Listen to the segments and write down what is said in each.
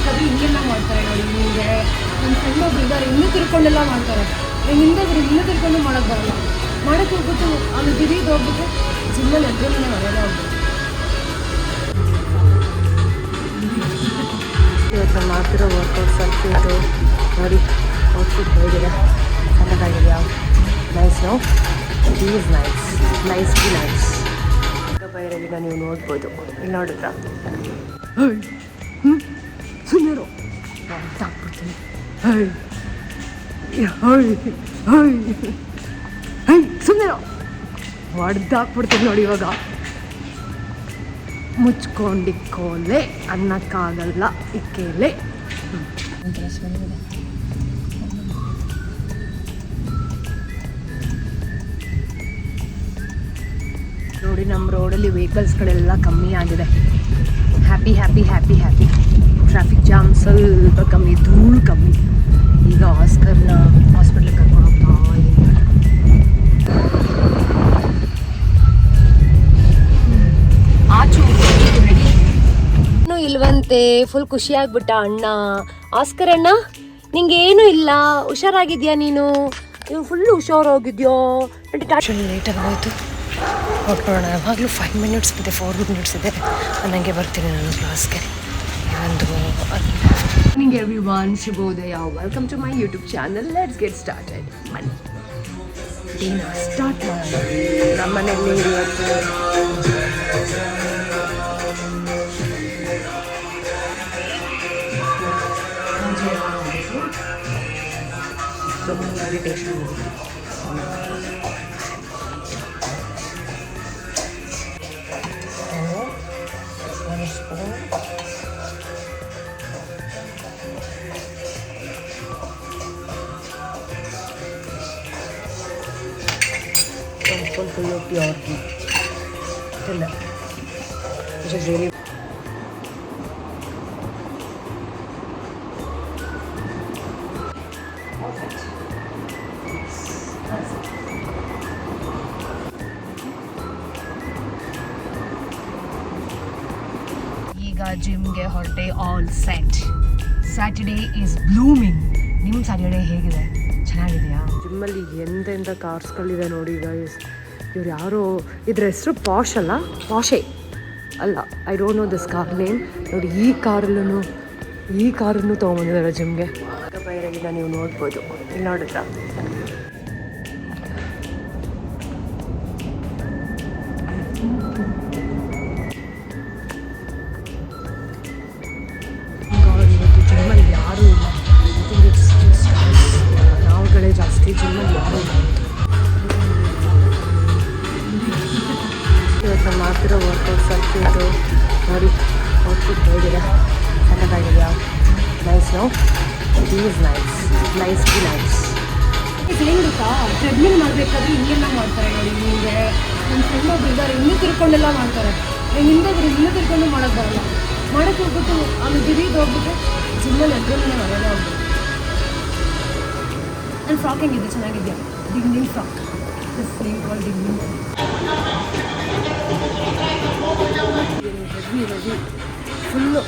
ಮಾಡಬೇಕಾದ್ರೆ ಹಿಂಗೆಲ್ಲ ಮಾಡ್ತಾರೆ ನೋಡಿ. ನಿಮಗೆ ನನ್ನ ಫ್ರೆಂಡ್ ಒಬ್ರು ಇದ್ದಾರೆ, ಇನ್ನೂ ತಿರ್ಕೊಂಡೆಲ್ಲ ಮಾಡ್ತಾರೆ. ಹಿಂದೊಬ್ರು ಇನ್ನೂ ತಿರ್ಕೊಂಡು ಮಾಡೋಕ್ಕೆ ಬರಲ್ಲ. ಮಾಡೋಕ್ಕೆ ಹೋಗ್ಬಿಟ್ಟು ಅಲ್ಲಿ ದಿಢೀರ್ ಹೋಗ್ಬಿಟ್ಟು ಜಿಮ್ಮಲ್ಲಿ ಎದ್ರೇ ಮನೆಯಲ್ಲ ಹೋಗ್ಬೇಕು. ಇವತ್ತು ನಾನು ಮಾಡ್ತಿರೋ ವರ್ಕೌಟ್ ಸರ್ಕ್ಯೂಟು ನೋಡಿ, ಔಟ್ಫಿಟ್ ಹೇಗಿದೆ, ಚೆನ್ನಾಗಿದೆಯಾ? Nice no, it is nice, nice be nice. ಬೈರಲ್ಲಿನ ನೀವು ನೋಡ್ಬೋದು, ಇಲ್ಲಿ ನೋಡಿದ್ರ ಸುಮ್ಮನೆ ಹಾಕ್ಬಿಡ್ತೀನಿ. ಸುಮ್ಮನೆ ಹೊಡೆದಾಕ್ಬಿಡ್ತೀನಿ ನೋಡಿ. ಇವಾಗ ಮುಚ್ಕೊಂಡಿಕ್ಕೋಲೆ ಅನ್ನಕ್ಕಾಗಲ್ಲ ಇಕ್ಕೆಲೆ. ನೋಡಿ, ನಮ್ಮ ರೋಡಲ್ಲಿ ವೆಹಿಕಲ್ಸ್ಗಳೆಲ್ಲ ಕಮ್ಮಿ ಆಗಿದೆ. Happy happy happy happy. Traffic jam ಸ್ವಲ್ಪ ಕಮ್ಮಿ, ಧೂಳು ಕಮ್ಮಿ. ಈಗ ಆಸ್ಕರ್ನ ಹಾಸ್ಪಿಟ್ಲಿಗೆ ಕರ್ಕೊಂಡು ಹೋಗ್ತಾ ಇದ್ದೀನಿ. ಇನ್ನೂ ಇಲ್ವಂತೆ, ಫುಲ್ ಖುಷಿಯಾಗ್ಬಿಟ್ಟ ಅಣ್ಣ. ಆಸ್ಕರ್ ಅಣ್ಣ, ನಿಂಗೇನು ಇಲ್ಲ, ಹುಷಾರಾಗಿದ್ಯಾ ನೀನು? ಫುಲ್ಲು ಹುಷಾರಾಗಿದ್ಯೋ. ಲೇಟಾಗಿ ಹೋಯ್ತು, ಹೊರಟೋಣ. ಯಾವಾಗಲೂ 5 ಮಿನಿಟ್ಸ್ ಇದೆ, 4 ಮಿನಿಟ್ಸ್ ಇದೆ ನನಗೆ. ಬರ್ತೀನಿ ನಾನು ಕ್ಲಾಸ್ಗೆ. ಒಂದು ಮಾರ್ನಿಂಗ್ ಎವ್ರಿವನ್, ಶುಭೋದಯ. Welcome to my YouTube channel. Let's get started. ಡೇನ ಸ್ಟಾರ್ಟ್ ಮಾಡೋಣ. ನಮ್ಮ ಮನೆಯಲ್ಲಿ ಇವತ್ತು meditation. full of pure ghee. Which is really ಈಗ ಜಿಮ್ಗೆ ಹೊರಟೆ. All set. Saturday is blooming. ನಿಮ್ಮ ಸ್ಯಾಟರ್ಡೇ ಹೇಗಿದೆ? ಚೆನ್ನಾಗಿದೆಯಾ? ಜಿಮ್ಮಲ್ಲಿ ಎಂತೆಂಥ ಕಾರ್ಸ್ಗಳಿದೆ ನೋಡಿ ಗೈಸ್. ಇವ್ರು ಯಾರೋ, ಇದ್ರ ಹೆಸರು ಪಾಶ್ ಅಲ್ಲ, ಪಾಶೆ ಅಲ್ಲ, I don't know this car name. ನೋಡಿ, ಈ ಕಾರನ್ನು ತೊಗೊಂಬಂದಿದ್ದಾರೆ ಜಿಮ್ಗೆ. ಬೈರಲ್ಲಿನ ನೀವು ನೋಡ್ಬೋದು, ಇಲ್ಲಿ ನೋಡಿದ್ರ ಇವತ್ತು ಜಿಮ್ಮಲ್ಲಿ ಯಾರೂ ಇಲ್ಲ. ನಾವುಗಳೇ ಜಾಸ್ತಿ, ಜಿಮ್ಮಲ್ಲಿ ಯಾರೂ ಇಲ್ಲ. ಇವತ್ತು ನಾನು ಮಾಡ್ತಿರೋ ವರ್ಕೌಟ್ ಸರ್ಕ್ಯೂಟು ನೋಡಿ, ಔಟ್ಫಿಟ್ ಹೇಗಿದೆ, ಚೆನ್ನಾಗಿದೆಯಾ? Nice no, it is nice, nice be nice. ಏನು ಗೊತ್ತಾ, ಟ್ರೆಡ್ಮಿಲ್ ಮಾಡಬೇಕಾದ್ರೆ ಹಿಂಗೆಲ್ಲ ಮಾಡ್ತಾರೆ ನೋಡಿ. ನಿಮಗೆ ನನ್ನ ಫ್ರೆಂಡ್ ಒಬ್ರು ಇದ್ದಾರೆ, ಇನ್ನೂ ತಿರ್ಕೊಂಡೆಲ್ಲ ಮಾಡ್ತಾರೆ. ಹಿಂದೊಬ್ರು ಇನ್ನೂ ತಿರ್ಕೊಂಡು ಮಾಡೋಕ್ಕೆ ಬರಲ್ಲ. ಮಾಡೋಕ್ಕೆ ಹೋಗ್ಬಿಟ್ಟು ಅಲ್ಲಿ ದಿಢೀರ್ ಹೋಗ್ಬಿಟ್ಟು ಜಿಮ್ಮಲ್ಲಿ ಎದ್ರೇ ಮನೆಯಲ್ಲ ಹೋಗ್ಬೇಕು. ನನ್ನ ಫ್ರಾಕ್ ಹೆಂಗಿದೆ, ಚೆನ್ನಾಗಿದೆಯಾ? ಡಿಂಗ್ ಫ್ರಾಕ್, ದಿಸ್ ನೇಮ್ ಕಾಲ್ ಡಿಂಗ್. Heavy full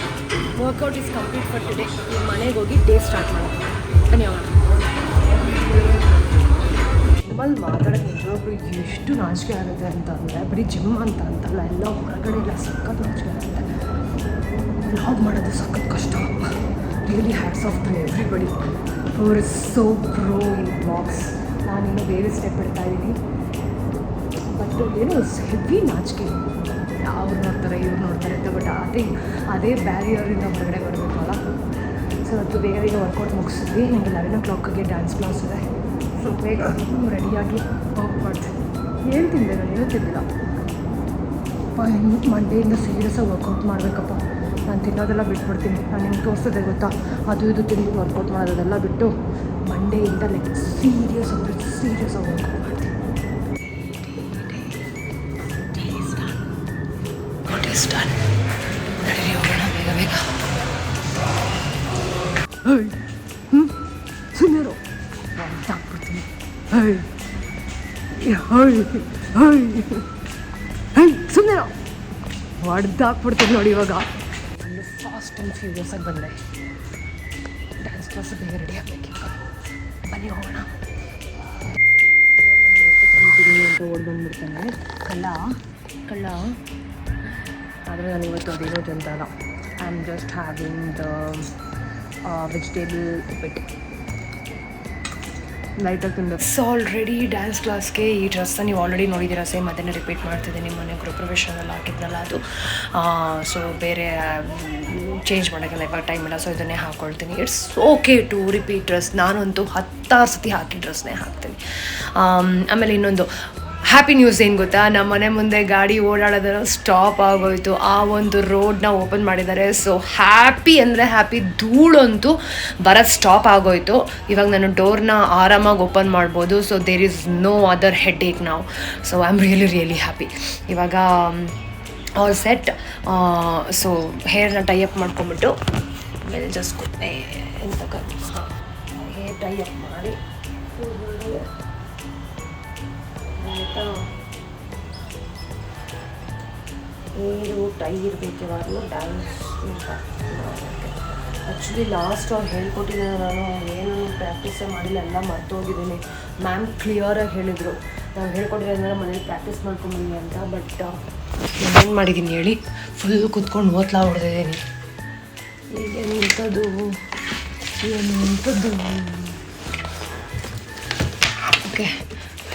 workout is complete for today. ಮನೆಗೆ ಹೋಗಿ ಡೇ ಸ್ಟಾರ್ಟ್ ಮಾಡೋಣ. ಧನ್ಯವಾದ. ಜಿಮ್ಮಲ್ಲಿ ಮಾತಾಡೋಕ್ಕೆ ನಿಜವಾಗ್ಲೂ ಎಷ್ಟು ನಾಚಿಕೆ ಆಗುತ್ತೆ ಅಂತಂದರೆ, ಬರೀ ಜಿಮ್ ಅಂತಲ್ಲ, ಎಲ್ಲ ಹೊರಗಡೆ ಎಲ್ಲ ಸಖತ್ ನಾಚಿಕೆ ಆಗುತ್ತೆ. ವ್ಲಾಗ್ ಮಾಡೋದು ಸಖತ್ ಕಷ್ಟ. Really hats off to everybody for so pro in vlogs. ನಾನಿನ್ನೂ ಬೇರೆ ಸ್ಟೆಪ್ ಇಡ್ತಾ ಇದ್ದೀನಿ, ಬಟ್ ಏನೋ ಹೆವಿ ನಾಚಿಕೆ. ಅವ್ರು ನೋಡ್ತಾರೆ, ಇವ್ರು ನೋಡ್ತಾರೆ ಅಂತ. ಬಟ್ ಅದೇ ಬ್ಯಾರಿಯರಿಂದ ಹೊರಗಡೆ ಬರಬೇಕಲ್ಲ. ಸೊ ಇವತ್ತು ಬೇಗ ವರ್ಕೌಟ್ ಮುಗಿಸಿದ್ವಿ. ನನಗೆ 11 o'clockಗೆ ಡ್ಯಾನ್ಸ್ ಕ್ಲಾಸ್ ಇದೆ. ಸೊ ಬೇಗ ರೆಡಿಯಾಗಿ ಹೋಗ್ಬಾರ್ದು. ಏನು ತಿಂದೆ ನಾನು? ಏನೂ ತಿಂದಿಲ್ಲ. ಮಂಡೆಯಿಂದ ಸೀರಿಯಸ್ಸಾಗಿ ವರ್ಕೌಟ್ ಮಾಡಬೇಕಪ್ಪ. ನಾನು ತಿನ್ನೋದೆಲ್ಲ ಬಿಟ್ಬಿಡ್ತೀನಿ. ನಾನು ನಿಮ್ಗೆ ತೋರಿಸೋದೆ ಗೊತ್ತಾ, ಅದು ಇದು ತಿಂದು ವರ್ಕೌಟ್ ಮಾಡೋದೆಲ್ಲ ಬಿಟ್ಟು ಮಂಡೆಯಿಂದ ಲೈಕ್ ಸೀರಿಯಸ್ಸಾಗಿ ವರ್ಕೌಟ್ ಮಾಡ್ತೀನಿ. ನಡೀರಿ ಹೋಗೋಣ ಬೇಗ ಬೇಗ. ಸುಮ್ಮನೆ ಹಾಕ್ಬಿಡ್ತೀನಿ. ಸುಮ್ಮನೆ ಹೊಡೆದಾಕ್ಬಿಡ್ತೀನಿ ನೋಡಿ. ಇವಾಗ ಫಾಸ್ಟ್ ಆ್ಯಂಡ್ ಫ್ಯೂರಿಯಸ್ಸಾಗಿ ಬಂದೆ. ಡ್ಯಾನ್ಸ್ ಕ್ಲಾಸ್ ಬೇಗ ರೆಡಿ ಆಗಬೇಕೀಗ. ಬನ್ನಿ ಹೋಗೋಣ. ಅಂತ ಓಡಿ ಬಂದುಬಿಡ್ತಾನೆ ಕಳ್ಳ. ಆದರೆ ನಾನು ಇವತ್ತು ಅದೇನೋ ತಿಂತಲ್ಲ. I am just having the vegetable uppittu ಲೈಟಾಗಿ ತಿನ್ನಬೇಕು. ಸೊ ಆಲ್ರೆಡಿ ಡ್ಯಾನ್ಸ್ ಕ್ಲಾಸ್ಗೆ ಈ ಡ್ರೆಸ್ನ ನೀವು ಆಲ್ರೆಡಿ ನೋಡಿದ್ದೀರಾ. ಸೇಮ್ ಅದನ್ನೇ ರಿಪೀಟ್ ಮಾಡ್ತಿದ್ದೀನಿ. ಮೊನ್ನೆ ಗೃಹಪ್ರವೇಶದಲ್ಲಿ ಹಾಕಿದ್ನಲ್ಲ ಅದು. ಸೊ ಬೇರೆ ಚೇಂಜ್ ಮಾಡೋಕ್ಕೆಲ್ಲ ಇವಾಗ ಟೈಮ್ ಇಲ್ಲ. ಸೊ ಇದನ್ನೇ ಹಾಕ್ಕೊಳ್ತೀನಿ. It's okay to repeat dress. ನಾನಂತೂ 10 ಸತಿ ಹಾಕಿ ಡ್ರೆಸ್ನೇ ಹಾಕ್ತೀನಿ. ಆಮೇಲೆ ಇನ್ನೊಂದು ಹ್ಯಾಪಿ ನ್ಯೂಸ್ ಏನು ಗೊತ್ತಾ, ನಮ್ಮ ಮನೆ ಮುಂದೆ ಗಾಡಿ ಓಡಾಡೋದನ್ನು ಸ್ಟಾಪ್ ಆಗೋಯಿತು. ಆ ಒಂದು ರೋಡ್ನ ಓಪನ್ ಮಾಡಿದ್ದಾರೆ. ಸೊ ಹ್ಯಾಪಿ ಅಂದರೆ ಹ್ಯಾಪಿ. ಧೂಳಂತೂ ಬರೋದು ಸ್ಟಾಪ್ ಆಗೋಯಿತು. ಇವಾಗ ನಾನು ಡೋರ್ನ ಆರಾಮಾಗಿ ಓಪನ್ ಮಾಡ್ಬೋದು. So there is no other headache ನಾವು. So I am really happy. ಇವಾಗ ಆಲ್ ಸೆಟ್. ಸೊ ಹೇರ್ನ ಟೈಅಪ್ ಮಾಡ್ಕೊಂಬಿಟ್ಟು ಆಮೇಲೆ ಜಸ್ಟ್ ಎಂತ ಹೇರ್ ಟೈಅಪ್ ಮಾಡಿ ಆಯಿತಾ. ನೀರು ಟೈ ಇರಬೇಕು ಯಾವಾಗಲೂ ಡ್ಯಾನ್ಸ್ ಆ್ಯಕ್ಚುಲಿ ಲಾಸ್ಟ್ ಅವ್ರು ಹೇಳ್ಕೊಟ್ಟಿದ್ದೀನಿ. ನಾನು ಏನು ಪ್ರಾಕ್ಟೀಸೇ ಮಾಡಿಲ್ಲ, ಎಲ್ಲ ಮರ್ತೋಗಿದ್ದೀನಿ. ಮ್ಯಾಮ್ ಕ್ಲಿಯರಾಗಿ ಹೇಳಿದರು ನಾವು ಹೇಳ್ಕೊಟ್ಟಿರೋದ್ರಿಂದ ಮನೇಲಿ ಪ್ರಾಕ್ಟೀಸ್ ಮಾಡ್ಕೊಂಬನ್ನಿ ಅಂತ. ಬಟ್ ಏನು ಮಾಡಿದ್ದೀನಿ ಹೇಳಿ, ಫುಲ್ ಕುತ್ಕೊಂಡು ಓದ್ಲಾ ಹೊಡೆದಿದ್ದೀನಿ. ಈಗ ಎಂಥದ್ದು okay.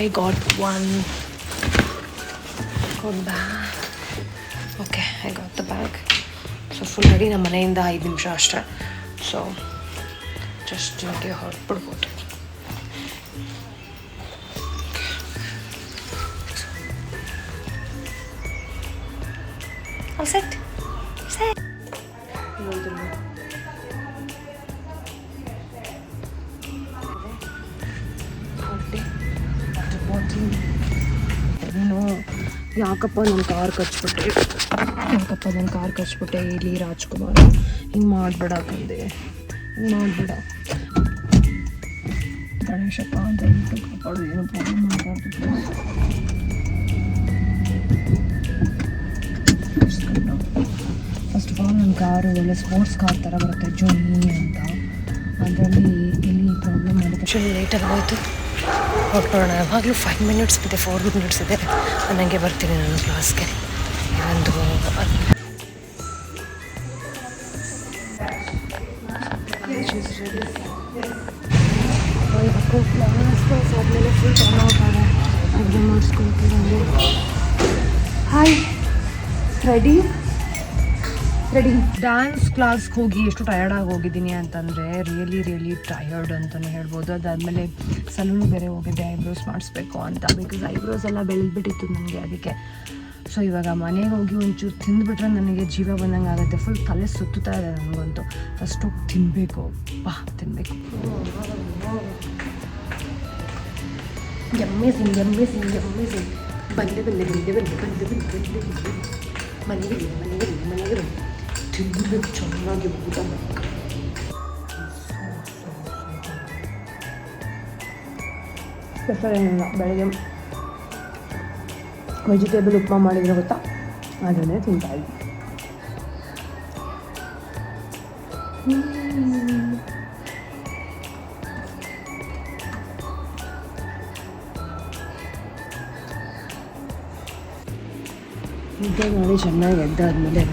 I got one bag. Okay, I got the bag. So full ready. ನಮ್ಮ ಮನೆಯಿಂದ 5 ನಿಮಿಷ ಅಷ್ಟೇ. ಸೊ ಜಸ್ಟ್ ನಿಮಗೆ ಹೊರಟ್ಬಿಡ್ಬೋದು. All set. ನೀನು ಯಾಕಪ್ಪ ನನ್ನ ಕಾರ್ ಕಚ್ಬಿಟ್ಟೆ ಇಲ್ಲಿ ರಾಜ್ಕುಮಾರ್, ಹಿಂಗೆ ಮಾಡಬೇಡ ಕಂದೆ, ಹಿಂಗೆ ಮಾಡಬೇಡ ಗಣೇಶಪ್ಪ ಅಂತ ಹೇಳ್ಬಿಟ್ಟು ಕಾಪಾಡು. ಏನೋ ಪ್ರಾಬ್ಲಮ್ ಮಾತಾಡ್ತಿದ್ರು. ಫಸ್ಟ್ ಆಫ್ ಆಲ್ ನನ್ನ ಕಾರು ಒಳ್ಳೆ ಸ್ಪೋರ್ಟ್ಸ್ ಕಾರ್ ಥರ ಬರುತ್ತೆ, ಜೊನ್ನಿ ಅಂತ. ಅದರಲ್ಲಿ ಇಲ್ಲಿ ಪ್ರಾಬ್ಲಮ್ ಆಗುತ್ತೆ. ಲೇಟಾಗಿ ಹೋಯಿತು. ಹೊರಟೋಣ. ಯಾವಾಗಲೂ 5 ಮಿನಿಟ್ಸ್ ಇದೆ, 4 ಮಿನಿಟ್ಸ್ ಇದೆ. ನನಗೆ ಬರ್ತೀನಿ ನಾನು ಕ್ಲಾಸ್ಗೆ. ಒಂದು ಆದಮೇಲೆ ಫುಲ್ ಟೈಮ್ ಔಟ್ ಅಡುಗೆ ಮಾಡಿಸ್ಕೊಳ್ತೀನಿ. ಹಾಯ್ ರೆಡಿ ಡ್ಯಾನ್ಸ್ ಕ್ಲಾಸ್ಗೆ ಹೋಗಿ ಎಷ್ಟು ಟಯರ್ಡಾಗಿ ಹೋಗಿದ್ದೀನಿ ಅಂತಂದರೆ ರಿಯಲಿ ಟಯರ್ಡ್ ಅಂತಲೇ ಹೇಳ್ಬೋದು. ಅದಾದಮೇಲೆ ಸಲೂನ್ ಬೇರೆ ಹೋಗಿದ್ದೆ ಐಬ್ರೋಸ್ ಮಾಡಿಸ್ಬೇಕು ಅಂತ. ಬಿಕಾಸ್ ಐಬ್ರೋಸ್ ಎಲ್ಲ ಬೆಳೆದ್ಬಿಟ್ಟಿತ್ತು ನನಗೆ, ಅದಕ್ಕೆ. ಸೊ ಇವಾಗ ಮನೆಗೆ ಹೋಗಿ ಒಂಚೂರು ತಿಂದುಬಿಟ್ರೆ ನನಗೆ ಜೀವ ಬಂದಂಗೆ ಆಗುತ್ತೆ. ಫುಲ್ ತಲೆ ಸುತ್ತುತ್ತಾ ಇದೆ ನನಗಂತೂ. ಫಸ್ಟ್ ಹೋಗಿ ತಿನ್ನಬೇಕು. ತಿನ್ನಬೇಕು. ಅಮೇಝಿಂಗ್ ಬಂದೆ ಮನೆಗೆ ತಿನ್ನಬೇಕು, ಚೆನ್ನಾಗಿ ಊಟ ಮಾಡಬೇಕು. ಸ್ಪೆಷಲ್ ಏನಿಲ್ಲ, ಬೆಳಗ್ಗೆ ವೆಜಿಟೇಬಲ್ ಉಪ್ಮಾ ಮಾಡಿದರೆ ಗೊತ್ತಾ, ಅದನ್ನೇ ತಿಂತಾಯಿದ್ವಿ. ನಿದ್ದೆ ಮಾಡಿ ಚೆನ್ನಾಗಿ ಎದ್ದಾದ್ಮೇಲೆ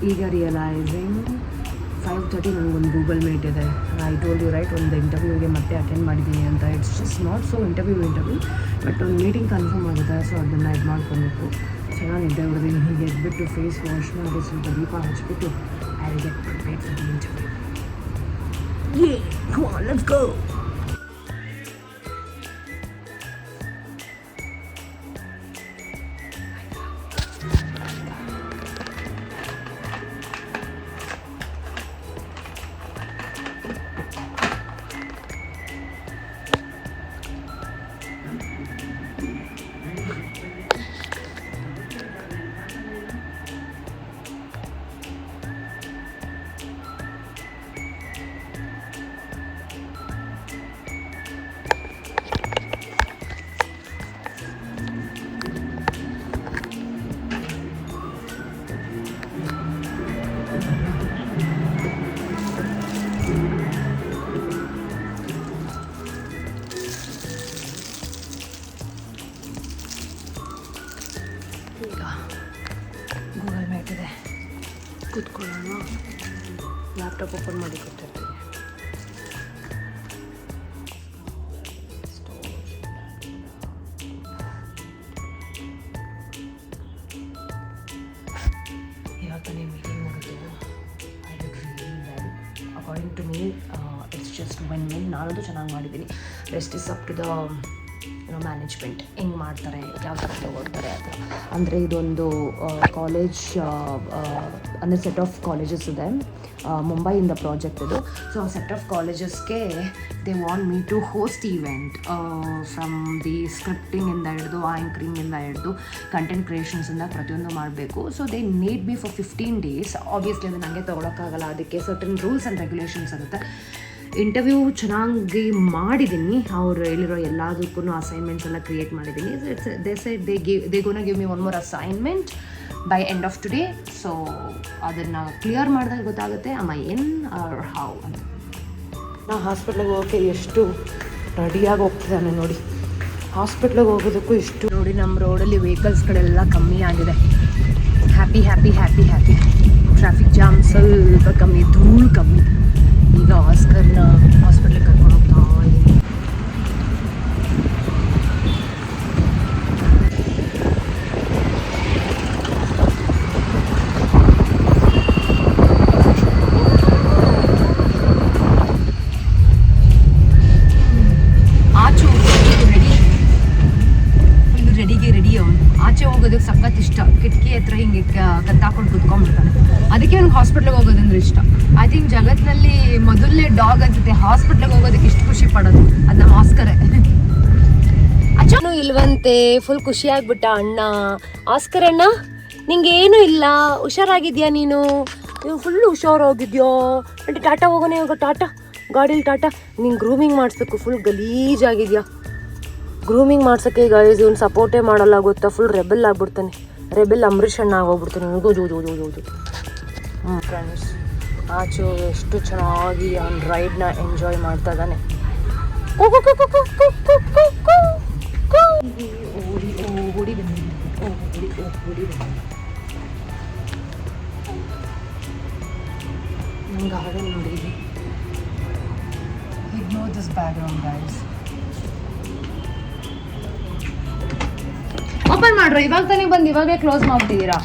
ಈಗ ರಿಯಲೈಸಿಂಗ್ 5:30 ನನಗೊಂದು ಗೂಗಲ್ ಮೀಟ್ ಇದೆ. ಐ ಟೋಲ್ಡ್ ಯು ರೈಟ್, ಒಂದು ಇಂಟರ್ವ್ಯೂಗೆ ಮತ್ತೆ ಅಟೆಂಡ್ ಮಾಡಿದ್ದೀನಿ ಅಂತ. It's just not so interview but ಒಂದು ಮೀಟಿಂಗ್ ಕನ್ಫರ್ಮ್ ಆಗುತ್ತೆ. ಸೊ ಅದನ್ನು ಇದು ಮಾಡ್ಕೊಬೇಕು. ಚೆನ್ನಾಗಿ ನಿದ್ದೆ ಹೊಡೆದಿದ್ದೀನಿ. ಹೀಗೆ ಎದ್ಬಿಟ್ಟು ಫೇಸ್ ವಾಶ್ ಮಾಡಿ ಸ್ವಲ್ಪ ದೀಪ ಹಚ್ಬಿಟ್ಟು I will get prepared for the interview. Come on, let's go. ಕೂತ್ಕೊಳ್ಳೋಣ. ಲ್ಯಾಪ್ಟಾಪ್ ಓಪನ್ ಮಾಡಿ ಕೊಟ್ಟಿರ್ತೀನಿ. ಇವಾಗ ಮೀಟಿಂಗ್ ಮುಗಿದು I did really well. According to me it's just win. ನಾನಂತೂ ಚೆನ್ನಾಗಿ ಮಾಡಿದ್ದೀನಿ. Rest is up to the management ಹೆಂಗೆ ಮಾಡ್ತಾರೆ, ಯಾವ ಥರ ತಗೊಳ್ತಾರೆ ಆ ಥರ. ಅಂದರೆ ಇದೊಂದು ಕಾಲೇಜ್ ಅಂದರೆ ಸೆಟ್ ಆಫ್ ಕಾಲೇಜಸ್ ಇದೆ ಮುಂಬೈಯಿಂದ ಪ್ರಾಜೆಕ್ಟ್ ಇದು. ಸೊ ಆ ಸೆಟ್ ಆಫ್ ಕಾಲೇಜಸ್ಗೆ they want me to host event from the ಸ್ಕ್ರಿಪ್ಟಿಂಗಿಂದ ಹಿಡಿದು ಆ್ಯಂಕರಿಂಗಿಂದ ಹಿಡಿದು ಕಂಟೆಂಟ್ ಕ್ರಿಯೇಷನ್ಸಿಂದ ಪ್ರತಿಯೊಂದು ಮಾಡಬೇಕು. So they need be for 15 days. Obviously ಅದು ನನಗೆ ತೊಗೊಳಕ್ಕಾಗಲ್ಲ. ಅದಕ್ಕೆ ಸರ್ಟನ್ ರೂಲ್ಸ್ ಆ್ಯಂಡ್ ರೆಗ್ಯುಲೇಷನ್ಸ್ ಇರುತ್ತೆ. ಇಂಟರ್ವ್ಯೂ ಚೆನ್ನಾಗಿ ಮಾಡಿದ್ದೀನಿ. ಅವ್ರು ಹೇಳಿರೋ ಎಲ್ಲದಕ್ಕೂ ಅಸೈನ್ಮೆಂಟ್ಸ್ ಎಲ್ಲ ಕ್ರಿಯೇಟ್ ಮಾಡಿದ್ದೀನಿ. They gonna give me one more assignment by end of today. So ಅದನ್ನು ಕ್ಲಿಯರ್ ಮಾಡಿದಾಗ ಗೊತ್ತಾಗುತ್ತೆ am I in or how ಅಂತ. ನಾವು ಹಾಸ್ಪಿಟ್ಲಿಗೆ ಹೋಗೋಕ್ಕೆ ಎಷ್ಟು ರೆಡಿಯಾಗಿ ಹೋಗ್ತಿದ್ದಾನೆ ನೋಡಿ. ಹಾಸ್ಪಿಟ್ಲಿಗೆ ಹೋಗೋದಕ್ಕೂ ಎಷ್ಟು ನೋಡಿ. ನಮ್ಮ ರೋಡಲ್ಲಿ ವೆಹಿಕಲ್ಸ್ಗಳೆಲ್ಲ ಕಮ್ಮಿ ಆಗಿದೆ. Happy happy happy happy. Traffic jam ಸ್ವಲ್ಪ ಕಮ್ಮಿ, ಧೂಳು ಕಮ್ಮಿ. ಈಗ ಆಸ್ಕರ್ನ ಹಾಸ್ಪಿಟ್ಲಿಗೆ ಕರ್ಕೊಂಡು ಹೋಗ್ತಾ ಇದ್ದೀನಿ. ಆಚೆ ರೆಡಿ ಅವನು. ಆಚೆ ಹೋಗೋದಕ್ಕೆ ಸಖತ್ ಇಷ್ಟ. ಕಿಟಕಿ ಹತ್ರ ಹಿಂಗೆ ಕತ್ತಾಕೊಂಡು ಕುತ್ಕೊಂಡ್ಬಿಡ್ತಾನೆ. ಅದಕ್ಕೆ ಅವ್ನಿಗೆ ಹಾಸ್ಪಿಟ್ಲಿಗೆ ಹೋಗೋದಂದ್ರೆ ಇಷ್ಟ. ಐ ಥಿಂಕ್ ಜಗತ್ತಿನಲ್ಲಿ ಮೊದಲನೇ ಡಾಗ್ ಅನ್ಸುತ್ತೆ ಹಾಸ್ಪಿಟ್ಲಿಗೆ ಹೋಗೋದಕ್ಕೆ ಇಷ್ಟು ಖುಷಿ ಪಡೋದು. ಅದು ನಮ್ಮ ಆಸ್ಕರೇ. ಅಚ್ಚನು ಇಲ್ವಂತೆ. ಫುಲ್ ಖುಷಿಯಾಗ್ಬಿಟ್ಟ ಅಣ್ಣ. ಆಸ್ಕರ್ ಅಣ್ಣ ನಿಂಗೇನು ಇಲ್ಲ, ಹುಷಾರಾಗಿದ್ಯಾ ನೀನು? ಫುಲ್ ಹುಷಾರಾಗಿದ್ಯೋ? అంటే ಟಾಟಾ ಹೋಗೋಣ ಇವಾಗ. ಟಾಟಾ ಗಾಡೀಲಿ ಟಾಟಾ. ನಿಂಗೆ ಗ್ರೂಮಿಂಗ್ ಮಾಡಿಸ್ಬೇಕು. ಫುಲ್ ಗಲೀಜಾಗಿದೆಯಾ? ಗ್ರೂಮಿಂಗ್ ಮಾಡ್ಸೋಕ್ಕೆ ಗೈಸ್ ಇವ್ನು ಸಪೋರ್ಟೇ ಮಾಡಲ್ಲ ಗೊತ್ತಾ. ಫುಲ್ ರೆಬೆಲ್ ಆಗ್ಬಿಡ್ತಾನೆ. ರೆಬೆಲ್ ಅಂಬರೀಷ್ ಅಣ್ಣ ಆಗೋಗ್ಬಿಡ್ತಾನೆ. ಹೌದು. ಫ್ರೆಂಡ್ಸ್ ಆಚು ಎಷ್ಟು ಚೆನ್ನಾಗಿ ಅವ್ನು ರೈಡ್ನ ಎಂಜಾಯ್ ಮಾಡ್ತಾ ಇದ್ದಾನೆ. ಓಡಿ ನಂಗೆ ಗಾರ್ಡನ್ ನೋಡಿದ್ವಿ. Ignore this background guys. Open ಮಾಡ್ರು. ಇವಾಗ ತಾನೇ ಬಂದು ಇವಾಗಲೇ ಕ್ಲೋಸ್ ಮಾಡ್ಬಿಟ್ಟಿದ್ದೀರಾ?